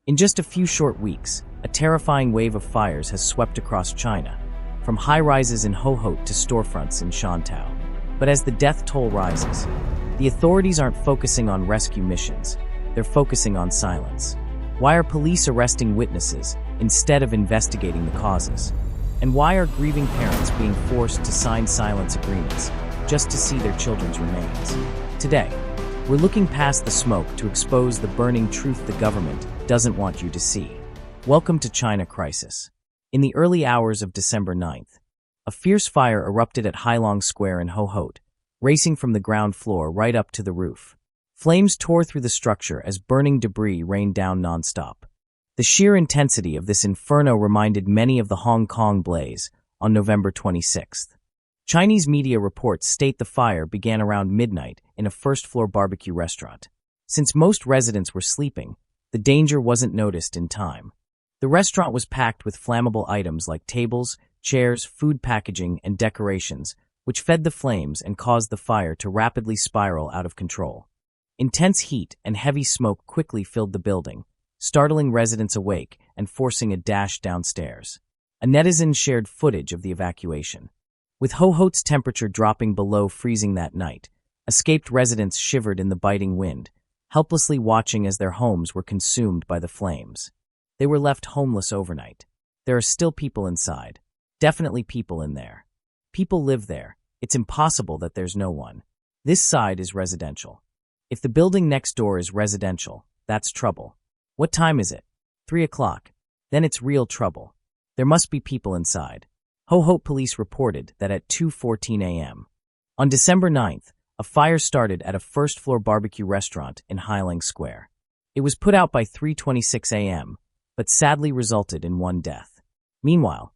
In just a few short weeks, a terrifying wave of fires has swept across China, from high-rises in Hohhot to storefronts in Shantou. But as the death toll rises, the authorities aren't focusing on rescue missions, they're focusing on silence. Why are police arresting witnesses instead of investigating the causes? And why are grieving parents being forced to sign silence agreements just to see their children's remains? Today, we're looking past the smoke to expose the burning truth the government doesn't want you to see. Welcome to China Crisis. In the early hours of December 9th, a fierce fire erupted at Hailong Square in Hohhot, racing from the ground floor right up to the roof. Flames tore through the structure as burning debris rained down nonstop. The sheer intensity of this inferno reminded many of the Hong Kong blaze on November 26th. Chinese media reports state the fire began around midnight in a first-floor barbecue restaurant. Since most residents were sleeping, the danger wasn't noticed in time. The restaurant was packed with flammable items like tables, chairs, food packaging, and decorations, which fed the flames and caused the fire to rapidly spiral out of control. Intense heat and heavy smoke quickly filled the building, startling residents awake and forcing a dash downstairs. A netizen shared footage of the evacuation. With Hohhot's temperature dropping below freezing that night, escaped residents shivered in the biting wind, helplessly watching as their homes were consumed by the flames. They were left homeless overnight. There are still people inside. Definitely people in there. People live there. It's impossible that there's no one. This side is residential. If the building next door is residential, that's trouble. What time is it? 3 o'clock. Then it's real trouble. There must be people inside. Hohhot police reported that at 2:14 a.m. on December 9th, a fire started at a first-floor barbecue restaurant in Hailong Square. It was put out by 3:26 a.m., but sadly resulted in one death. Meanwhile,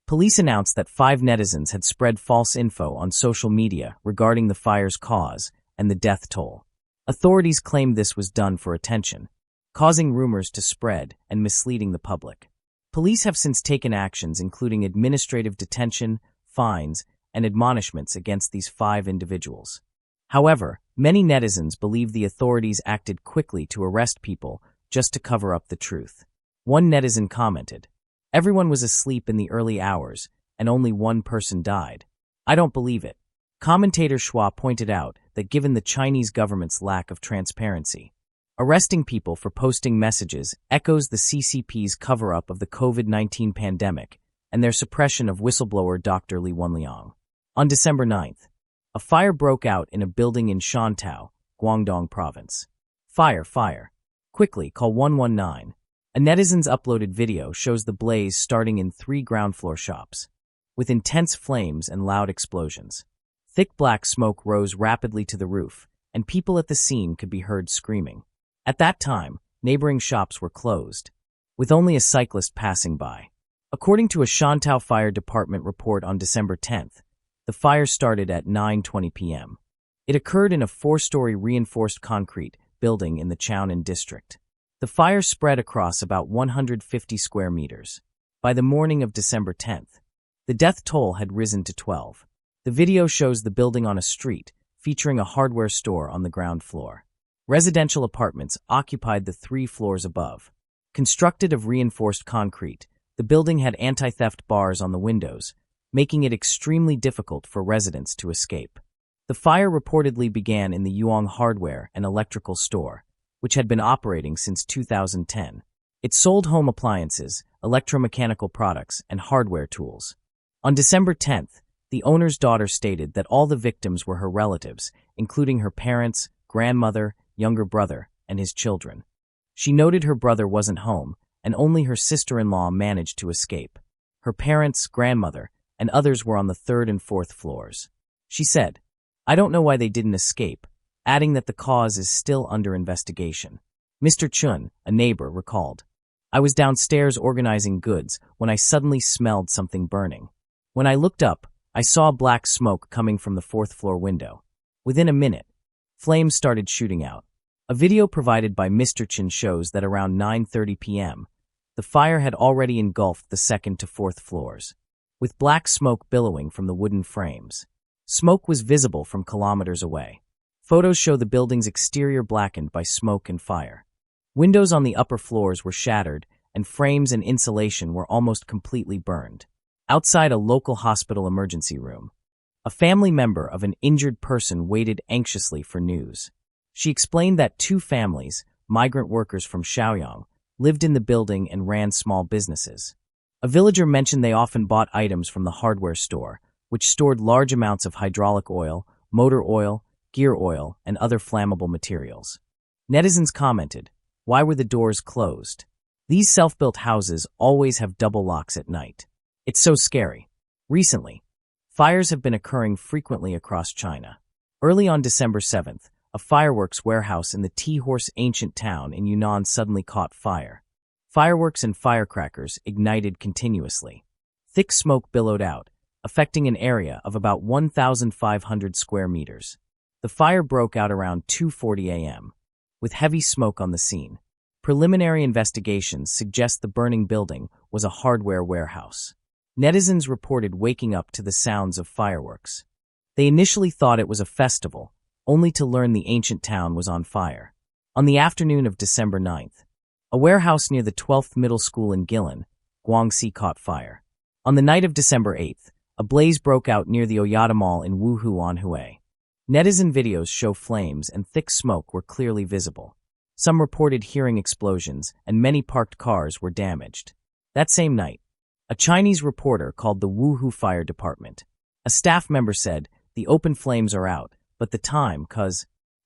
police announced that 5 netizens had spread false info on social media regarding the fire's cause and the death toll. Authorities claimed this was done for attention, causing rumors to spread and misleading the public. Police have since taken actions including administrative detention, fines, and admonishments against these 5 individuals. However, many netizens believe the authorities acted quickly to arrest people just to cover up the truth. One netizen commented, "Everyone was asleep in the early hours, and only one person died. I don't believe it." Commentator Schwa pointed out that given the Chinese government's lack of transparency, arresting people for posting messages echoes the CCP's cover-up of the COVID-19 pandemic and their suppression of whistleblower Dr. Li Wenliang. On December 9th, a fire broke out in a building in Shantou, Guangdong Province. Fire. Quickly, call 119. A netizen's uploaded video shows the blaze starting in 3 ground-floor shops, with intense flames and loud explosions. Thick black smoke rose rapidly to the roof, and people at the scene could be heard screaming. At that time, neighboring shops were closed, with only a cyclist passing by. According to a Shantou Fire Department report on December 10th, the fire started at 9:20 p.m. It occurred in a 4-story reinforced concrete building in the Chaonan district. The fire spread across about 150 square meters. By the morning of December 10th, the death toll had risen to 12. The video shows the building on a street, featuring a hardware store on the ground floor. Residential apartments occupied the 3 floors above. Constructed of reinforced concrete, the building had anti-theft bars on the windows, making it extremely difficult for residents to escape. The fire reportedly began in the Yuong Hardware and Electrical Store, which had been operating since 2010. It sold home appliances, electromechanical products, and hardware tools. On December 10th, the owner's daughter stated that all the victims were her relatives, including her parents, grandmother, younger brother, and his children. She noted her brother wasn't home, and only her sister-in-law managed to escape. Her parents, grandmother, and others were on the 3rd and 4th floors. She said, "I don't know why they didn't escape," adding that the cause is still under investigation. Mr. Chun, a neighbor, recalled, "I was downstairs organizing goods when I suddenly smelled something burning. When I looked up, I saw black smoke coming from the 4th floor window. Within a minute, flames started shooting out." A video provided by Mr. Chin shows that around 9:30 p.m., the fire had already engulfed the 2nd to 4th floors, with black smoke billowing from the wooden frames. Smoke was visible from kilometers away. Photos show the building's exterior blackened by smoke and fire. Windows on the upper floors were shattered, and frames and insulation were almost completely burned. Outside a local hospital emergency room, a family member of an injured person waited anxiously for news. She explained that two families, migrant workers from Shaoyang, lived in the building and ran small businesses. A villager mentioned they often bought items from the hardware store, which stored large amounts of hydraulic oil, motor oil, gear oil, and other flammable materials. Netizens commented, "Why were the doors closed? These self-built houses always have double locks at night. It's so scary." Recently, fires have been occurring frequently across China. Early on December 7th, a fireworks warehouse in the Tea-Horse ancient town in Yunnan suddenly caught fire. Fireworks and firecrackers ignited continuously. Thick smoke billowed out, affecting an area of about 1,500 square meters. The fire broke out around 2:40 a.m., with heavy smoke on the scene. Preliminary investigations suggest the burning building was a hardware warehouse. Netizens reported waking up to the sounds of fireworks. They initially thought it was a festival, only to learn the ancient town was on fire. On the afternoon of December 9th, a warehouse near the 12th Middle School in Guilin, Guangxi caught fire. On the night of December 8th, a blaze broke out near the Oyata Mall in Wuhu Anhui. Netizen videos show flames and thick smoke were clearly visible. Some reported hearing explosions, and many parked cars were damaged. That same night, a Chinese reporter called the Wuhu Fire Department. A staff member said, "The open flames are out, but the time,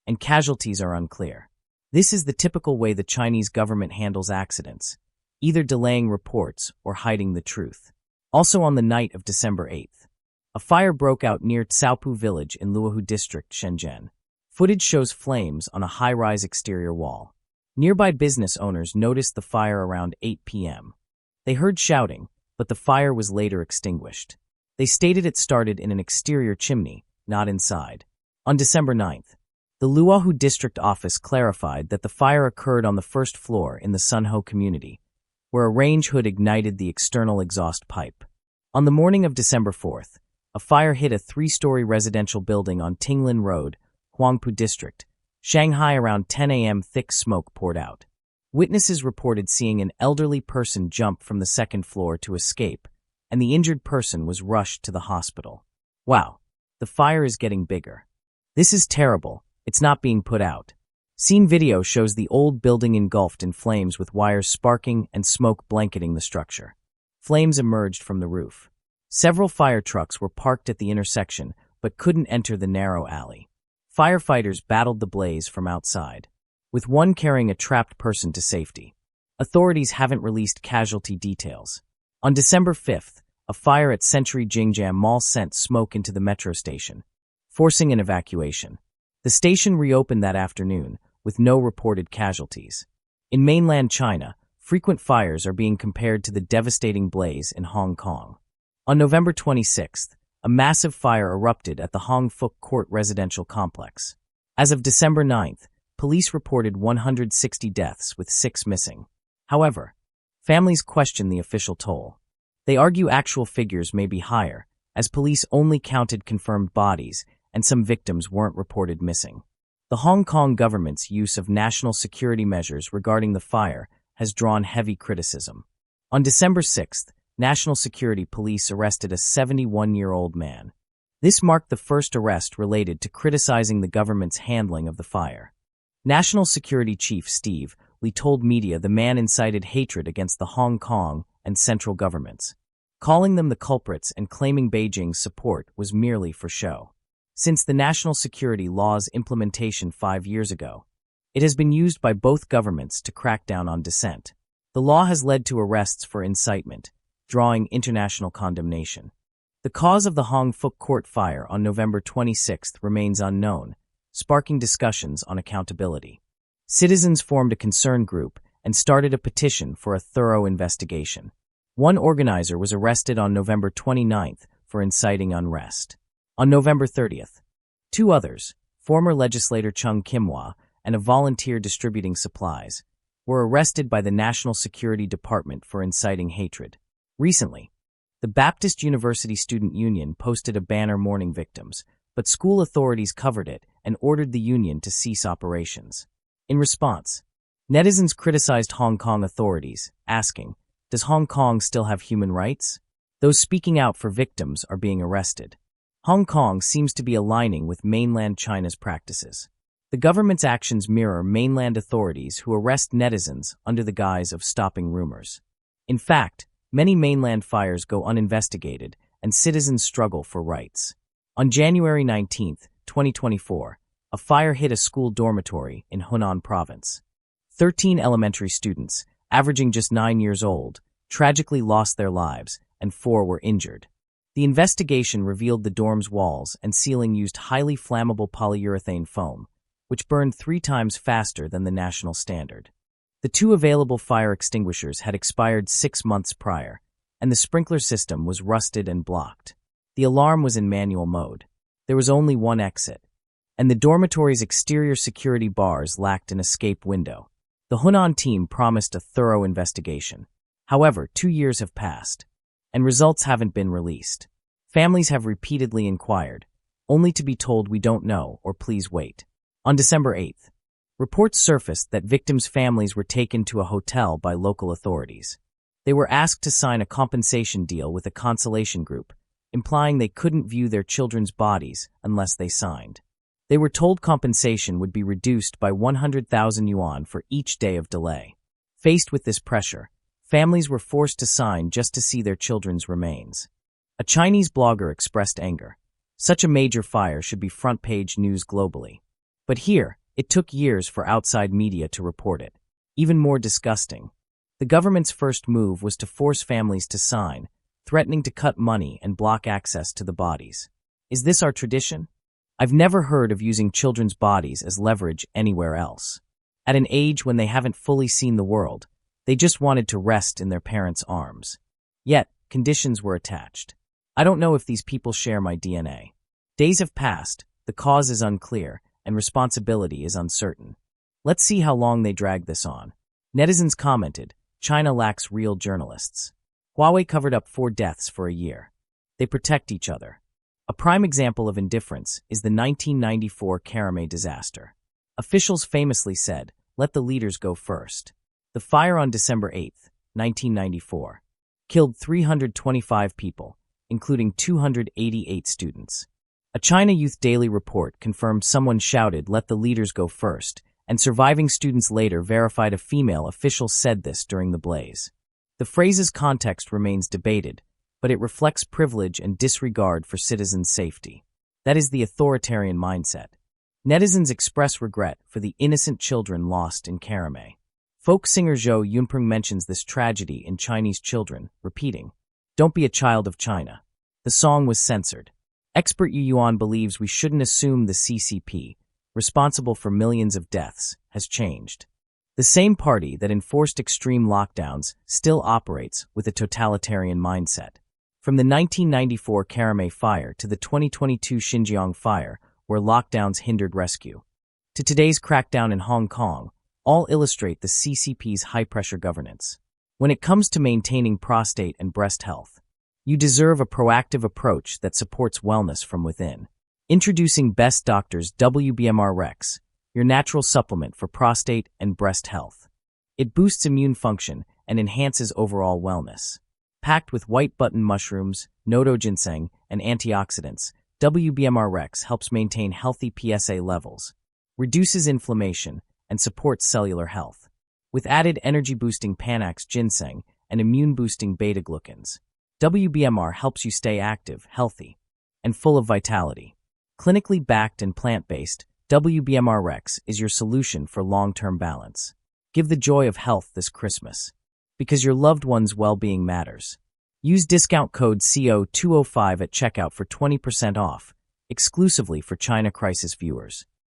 and casualties are unclear." This is the typical way the Chinese government handles accidents, either delaying reports or hiding the truth. Also on the night of December 8th, a fire broke out near Tsaopu village in Luohu district, Shenzhen. Footage shows flames on a high-rise exterior wall. Nearby business owners noticed the fire around 8 p.m. They heard shouting, but the fire was later extinguished. They stated it started in an exterior chimney, not inside. On December 9th, the Luohu district office clarified that the fire occurred on the first floor in the Sunho community, where a range hood ignited the external exhaust pipe. On the morning of December 4th, a fire hit a 3-story residential building on Tinglin Road, Huangpu District, Shanghai around 10 a.m. Thick smoke poured out. Witnesses reported seeing an elderly person jump from the second floor to escape, and the injured person was rushed to the hospital. Wow, the fire is getting bigger. This is terrible, it's not being put out. Scene video shows the old building engulfed in flames with wires sparking and smoke blanketing the structure. Flames emerged from the roof. Several fire trucks were parked at the intersection but couldn't enter the narrow alley. Firefighters battled the blaze from outside, with one carrying a trapped person to safety. Authorities haven't released casualty details. On December 5th, a fire at Century Jingjam Mall sent smoke into the metro station, forcing an evacuation. The station reopened that afternoon, with no reported casualties. In mainland China, frequent fires are being compared to the devastating blaze in Hong Kong. On November 26th, a massive fire erupted at the Hong Fuk Court residential complex. As of December 9th, police reported 160 deaths with 6 missing. However, families question the official toll. They argue actual figures may be higher, as police only counted confirmed bodies and some victims weren't reported missing. The Hong Kong government's use of national security measures regarding the fire has drawn heavy criticism. On December 6th, National Security Police arrested a 71-year-old man. This marked the first arrest related to criticizing the government's handling of the fire. National Security Chief Steve Lee told media the man incited hatred against the Hong Kong and central governments, calling them the culprits and claiming Beijing's support was merely for show. Since the national security law's implementation 5 years ago, it has been used by both governments to crack down on dissent. The law has led to arrests for incitement, drawing international condemnation. The cause of the Hong Fuk Court fire on November 26th remains unknown, sparking discussions on accountability. Citizens formed a concern group and started a petition for a thorough investigation. One organizer was arrested on November 29th for inciting unrest. On November 30th, 2 others, former legislator Chung Kimhwa and a volunteer distributing supplies, were arrested by the National Security Department for inciting hatred. Recently, the Baptist University Student Union posted a banner mourning victims, but school authorities covered it and ordered the union to cease operations. In response, Netizens criticized Hong Kong authorities, asking, "Does Hong Kong still have human rights?" Those speaking out for victims are being arrested. Hong Kong seems to be aligning with mainland China's practices. The government's actions mirror mainland authorities who arrest netizens under the guise of stopping rumors. In fact, many mainland fires go uninvestigated, and citizens struggle for rights. On January 19, 2024, a fire hit a school dormitory in Hunan Province. 13 elementary students, averaging just 9 years old, tragically lost their lives, and 4 were injured. The investigation revealed the dorm's walls and ceiling used highly flammable polyurethane foam, which burned 3 times faster than the national standard. The 2 available fire extinguishers had expired 6 months prior, and the sprinkler system was rusted and blocked. The alarm was in manual mode. There was only one exit, and the dormitory's exterior security bars lacked an escape window. The Hunan team promised a thorough investigation. However, 2 years have passed, and results haven't been released. Families have repeatedly inquired, only to be told we don't know or please wait. On December 8th, reports surfaced that victims' families were taken to a hotel by local authorities. They were asked to sign a compensation deal with a consolation group, implying they couldn't view their children's bodies unless they signed. They were told compensation would be reduced by 100,000 yuan for each day of delay. Faced with this pressure, families were forced to sign just to see their children's remains. A Chinese blogger expressed anger. Such a major fire should be front-page news globally. But here, it took years for outside media to report it. Even more disgusting, the government's first move was to force families to sign, threatening to cut money and block access to the bodies. Is this our tradition? I've never heard of using children's bodies as leverage anywhere else. At an age when they haven't fully seen the world, they just wanted to rest in their parents' arms. Yet, conditions were attached. I don't know if these people share my DNA. Days have passed, the cause is unclear, and responsibility is uncertain. Let's see how long they drag this on. Netizens commented, "China lacks real journalists." Huawei covered up 4 deaths for a year. They protect each other. A prime example of indifference is the 1994 Karame disaster. Officials famously said, "Let the leaders go first." The fire on December 8, 1994, killed 325 people, including 288 students. A China Youth Daily report confirmed someone shouted, "Let the leaders go first," and surviving students later verified a female official said this during the blaze. The phrase's context remains debated, but it reflects privilege and disregard for citizens' safety. That is the authoritarian mindset. Netizens express regret for the innocent children lost in Karame. Folk singer Zhou Yunpeng mentions this tragedy in Chinese Children, repeating, "Don't be a child of China." The song was censored. Expert Yu Yuan believes we shouldn't assume the CCP, responsible for millions of deaths, has changed. The same party that enforced extreme lockdowns still operates with a totalitarian mindset. From the 1994 Karame fire to the 2022 Xinjiang fire, where lockdowns hindered rescue, to today's crackdown in Hong Kong, all illustrate the CCP's high-pressure governance. When it comes to maintaining prostate and breast health, you deserve a proactive approach that supports wellness from within. Introducing Best Doctors WBMR Rex, your natural supplement for prostate and breast health. It boosts immune function and enhances overall wellness. Packed with white button mushrooms, nodo ginseng, and antioxidants, WBMR Rex helps maintain healthy PSA levels, reduces inflammation, and supports cellular health. With added energy-boosting Panax ginseng and immune-boosting beta-glucans, WBMR helps you stay active, healthy, and full of vitality. Clinically backed and plant-based, WBMR Rex is your solution for long-term balance. Give the joy of health this Christmas, because your loved one's well-being matters. Use discount code CO205 at checkout for 20% off, exclusively for China Crisis viewers.